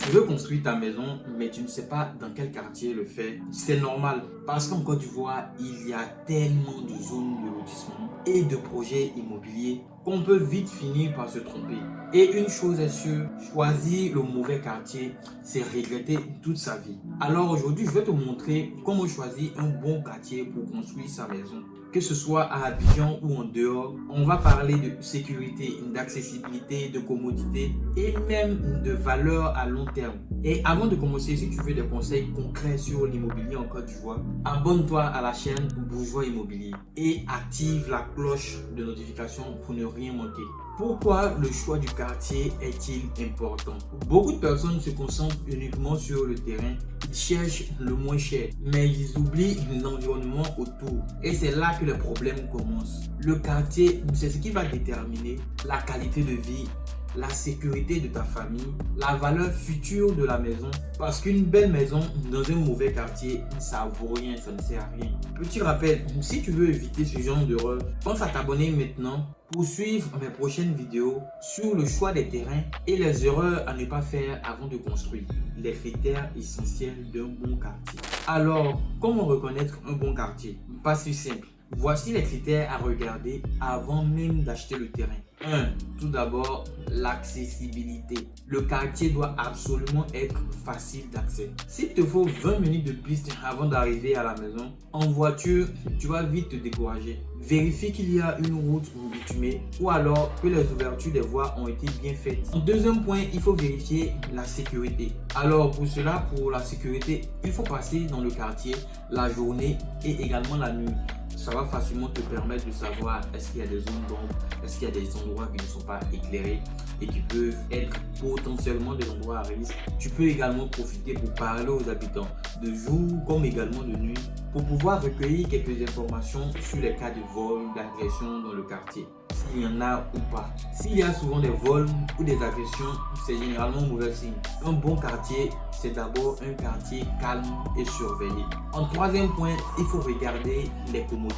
Tu veux construire ta maison, mais tu ne sais pas dans quel quartier le faire. C'est normal, parce qu'en Côte d'Ivoire, il y a tellement de zones de lotissement et de projets immobiliers qu'on peut vite finir par se tromper. Et une chose est sûre, choisir le mauvais quartier, c'est regretter toute sa vie. Alors aujourd'hui, je vais te montrer comment choisir un bon quartier pour construire sa maison. Que ce soit à Abidjan ou en dehors, on va parler de sécurité, d'accessibilité, de commodité et même de valeur à long terme. Et avant de commencer, si tu veux des conseils concrets sur l'immobilier en Côte d'Ivoire, abonne-toi à la chaîne Bourgeois Immobilier et active la cloche de notification pour ne rien manquer. Pourquoi le choix du quartier est-il important? Beaucoup de personnes se concentrent uniquement sur le terrain, ils cherchent le moins cher, mais ils oublient l'environnement autour. Et c'est là que les problèmes commencent. Le quartier, c'est ce qui va déterminer la qualité de vie, la sécurité de ta famille, la valeur future de la maison. Parce qu'une belle maison dans un mauvais quartier, ça vaut rien, ça ne sert à rien. Petit rappel, si tu veux éviter ce genre d'erreur, pense à t'abonner maintenant pour suivre mes prochaines vidéos sur le choix des terrains et les erreurs à ne pas faire avant de construire. Les critères essentiels d'un bon quartier. Alors, comment reconnaître un bon quartier? Pas si simple. Voici les critères à regarder avant même d'acheter le terrain. 1. Tout d'abord, l'accessibilité. Le quartier doit absolument être facile d'accès. S'il te faut 20 minutes de piste avant d'arriver à la maison, en voiture, tu vas vite te décourager. Vérifie qu'il y a une route bitumée ou alors que les ouvertures des voies ont été bien faites. En deuxième point, il faut vérifier la sécurité. Alors pour cela, pour la sécurité, il faut passer dans le quartier la journée et également la nuit. Ça va facilement te permettre de savoir est-ce qu'il y a des zones d'ombre, est-ce qu'il y a des endroits qui ne sont pas éclairés et qui peuvent être potentiellement des endroits à risque. Tu peux également profiter pour parler aux habitants de jour comme également de nuit pour pouvoir recueillir quelques informations sur les cas de vol, d'agression dans le quartier. S'il y en a ou pas. S'il y a souvent des vols ou des agressions, c'est généralement un mauvais signe. Un bon quartier, c'est d'abord un quartier calme et surveillé. En troisième point, il faut regarder les commodités.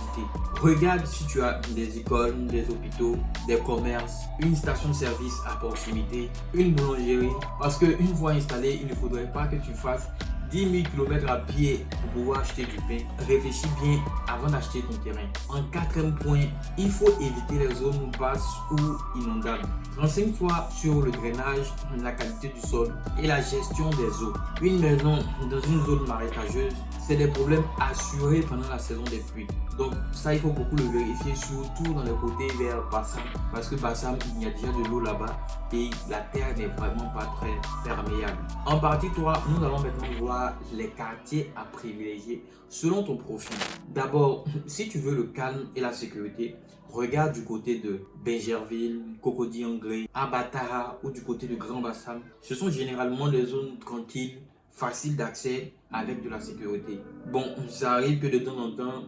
Regarde si tu as des écoles, des hôpitaux, des commerces, une station de service à proximité, une boulangerie. Parce qu'une fois installé, il ne faudrait pas que tu fasses 10 000 km à pied pour pouvoir acheter du pain. Réfléchis bien avant d'acheter ton terrain. En quatrième point, il faut éviter les zones basses ou inondables. Renseigne-toi sur le drainage, la qualité du sol et la gestion des eaux. Une maison dans une zone marécageuse, c'est des problèmes assurés pendant la saison des pluies. Donc ça, il faut beaucoup le vérifier, surtout dans les côtés vers Bassam. Parce que Bassam, il y a déjà de l'eau là-bas et la terre n'est vraiment pas très perméable. En partie 3, nous allons maintenant voir les quartiers à privilégier selon ton profil. D'abord, si tu veux le calme et la sécurité, regarde du côté de Benjerville, Cocody-Anglais, Abatara ou du côté de Grand Bassam. Ce sont généralement des zones tranquilles, faciles d'accès avec de la sécurité. Bon, ça arrive que de temps en temps,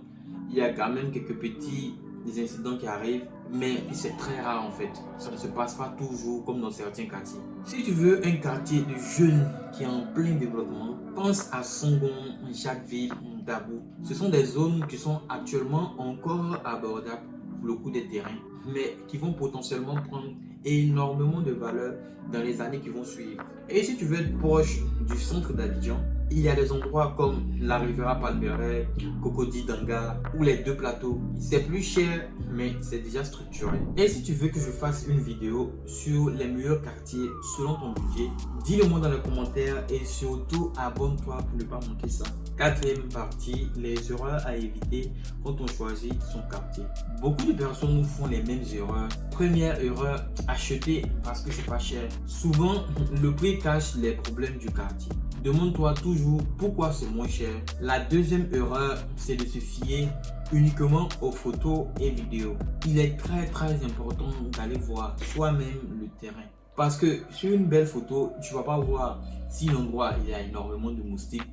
il y a quand même quelques petits incidents qui arrivent, mais c'est très rare en fait. Ça ne se passe pas toujours comme dans certains quartiers. Si tu veux un quartier de jeunes qui est en plein développement, pense à Songon, Jacquesville, Dabou. Ce sont des zones qui sont actuellement encore abordables pour le coût des terrains, mais qui vont potentiellement prendre énormément de valeur dans les années qui vont suivre. Et si tu veux être proche du centre d'Abidjan, il y a des endroits comme la Riviera Palmeraie, Cocody Danga ou les deux plateaux. C'est plus cher, mais c'est déjà structuré. Et si tu veux que je fasse une vidéo sur les meilleurs quartiers selon ton budget, dis-le moi dans les commentaires et surtout abonne-toi pour ne pas manquer ça. Quatrième partie, les erreurs à éviter quand on choisit son quartier. Beaucoup de personnes font les mêmes erreurs. Première erreur, acheter parce que c'est pas cher. Souvent, le prix cache les problèmes du quartier. Demande-toi toujours pourquoi c'est moins cher. La deuxième erreur, c'est de se fier uniquement aux photos et vidéos. Il est très important d'aller voir soi-même le terrain. Parce que sur une belle photo, tu ne vas pas voir si l'endroit il y a énormément de moustiques,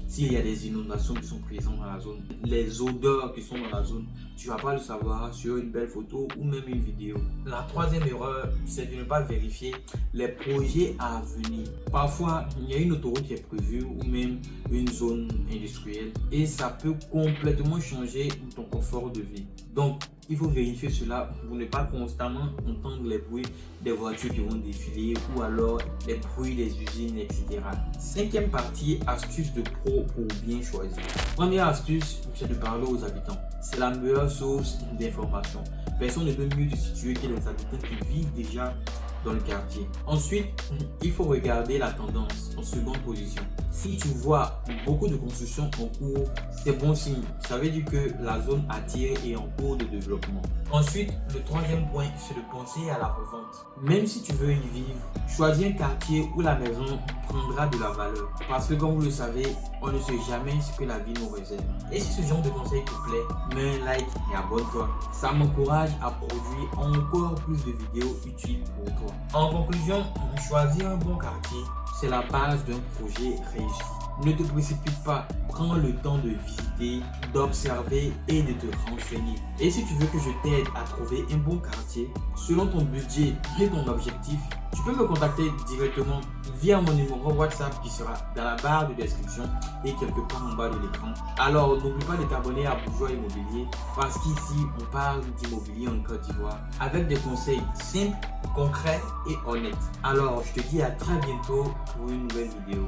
s'il y a des inondations qui sont présentes dans la zone, les odeurs qui sont dans la zone, tu ne vas pas le savoir sur une belle photo ou même une vidéo. La troisième erreur, c'est de ne pas vérifier les projets à venir. Parfois, il y a une autoroute qui est prévue ou même une zone industrielle et ça peut complètement changer ton confort de vie. Donc, il faut vérifier cela pour ne pas constamment entendre les bruits des voitures qui vont défiler ou alors les bruits des usines, etc. Cinquième partie, astuce de pro pour bien choisir. Première astuce, c'est de parler aux habitants. C'est la meilleure source d'information. Personne ne peut mieux te situer que les habitants qui vivent déjà dans le quartier. Ensuite, il faut regarder la tendance en seconde position. Si tu vois beaucoup de construction en cours, c'est bon signe. Ça veut dire que la zone attire et est en cours de développement. Ensuite, le troisième point, c'est de penser à la revente. Même si tu veux y vivre, choisis un quartier où la maison prendra de la valeur. Parce que comme vous le savez, on ne sait jamais ce que la vie nous réserve. Et si ce genre de conseil te plaît, mets un like et abonne-toi. Ça m'encourage à produire encore plus de vidéos utiles pour toi. En conclusion, choisir un bon quartier, c'est la base d'un projet réussi. Ne te précipite pas, prends le temps de visiter, d'observer et de te renseigner. Et si tu veux que je t'aide à trouver un bon quartier, selon ton budget et ton objectif, tu peux me contacter directement via mon numéro WhatsApp qui sera dans la barre de description et quelque part en bas de l'écran. Alors n'oublie pas de t'abonner à Bourgeois Immobilier parce qu'ici on parle d'immobilier en Côte d'Ivoire avec des conseils simples, concrets et honnêtes. Alors je te dis à très bientôt pour une nouvelle vidéo.